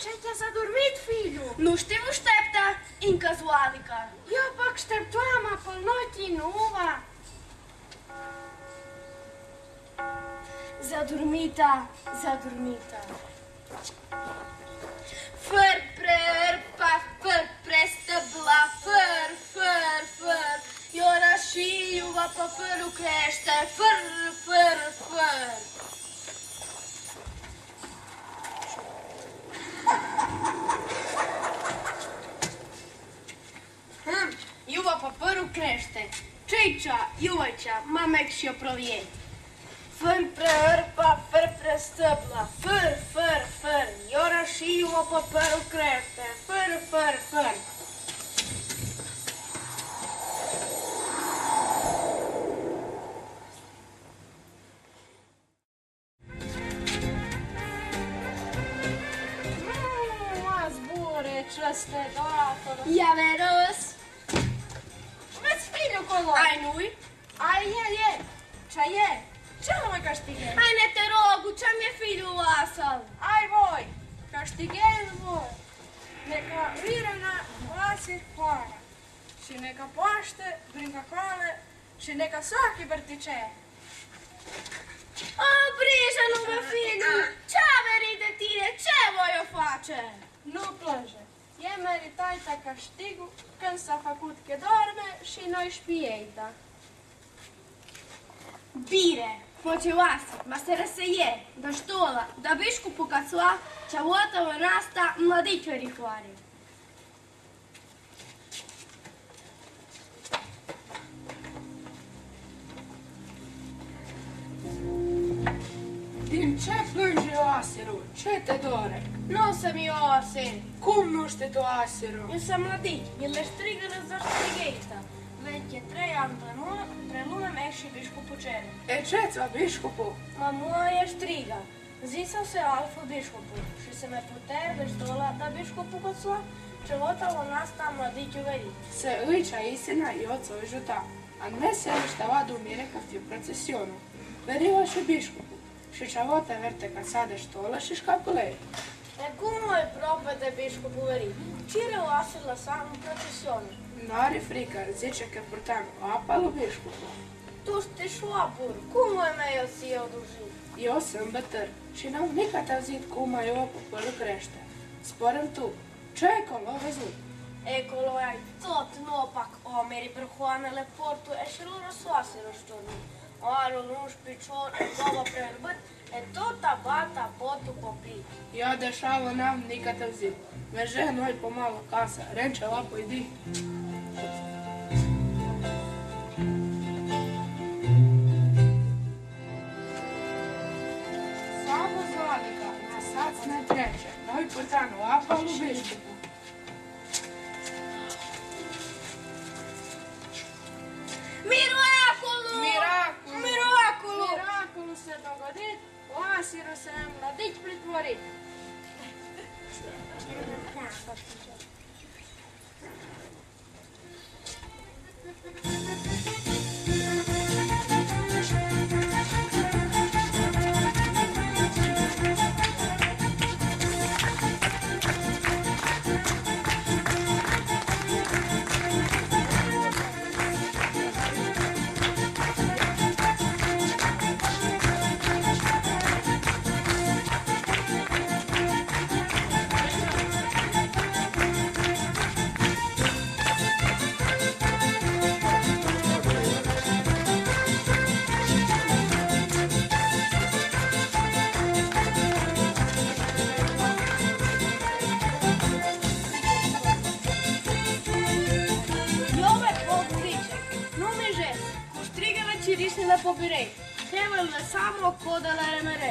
Ce ți-a dormit, fiu? Nu știu aștepta, încă zoalica. Eu pa așteptam pe notii nuva. Zadormita. Făr prerpa, făr prestăbla, făr. Iora și iuva pe fărul crește, făr. Iuva pe fărul crește. Ce-i cea, iuva cea, mamec și-o provie. Făr prerpa, făr prestăbla, făr. Iora și iuva pe fărul crește, făr. Ce dată. Ia veros. Vezi fiul acolo. Ai nu-i? Ai e. Ce e? Ce nu mai câștigă? Hai ne te rog, ce mi-e fiul ăsta? Ai voi. Câștigezi voi. Neka virana vasi hvara. Și neka poaște, brinca coale și neka sochi vertice. O, brijă, lungă fiu! Ce-a venit de tine? Ce voi o face? Nu plânge. E meritai ta câștigul când s-a făcut că dorme și noi șpieta. Bire, focioasă, ma se răsăie, da ștola, da biși cu pucațoa, cea uotă în asta mlădici orihoare. Din ce plânge oaserul? Ce te dore? Nu să-mi oase, Cum nu știi tu oaserul? eu să mlădici, el le strigă răză strigheita. Veche 3 ani pre lume mea și biși cu pucere. E ce-ți va bișcupul? Mamoia striga, zisă se alfă bișcopul și se me putea veștola da bișcopul coțoa, ce vota on asta mlădici veri. Se îicea istina i oco ajuta. A ne se štava dumire kad je procesionu. Veriva și biškupu. Și čavota verte kad sade štola și škapulej. E cum e prope de bișcopul veri? Cire o asă lăsa în procesiune. Nu are frică, zice că purtam o apă lui bișcupul. Tu știi șoapur, cum e mai eu să eu duži? Eu sunt bătăr și n-am nicat auzit cum mai o păpălu crește. Sporăm tu, ce ai acolo văzut? Ecolo ai tot nopac omeri brhoanele portu e și lor soase roștorni. Arul lungi picior, e glava prerbăt, e tot abata botul popii. Eu de șală n-am nicat auzit. Merge noi pe mală casă, rence la păidi. Slavă Zladica, lăsați ne trece. Noi purtam o apă lui bișcupul. Miracolul se dogodit, oasirul se mlădici pritvorit. Cirişnile popirei. Trebuie lăsam o codă la remere.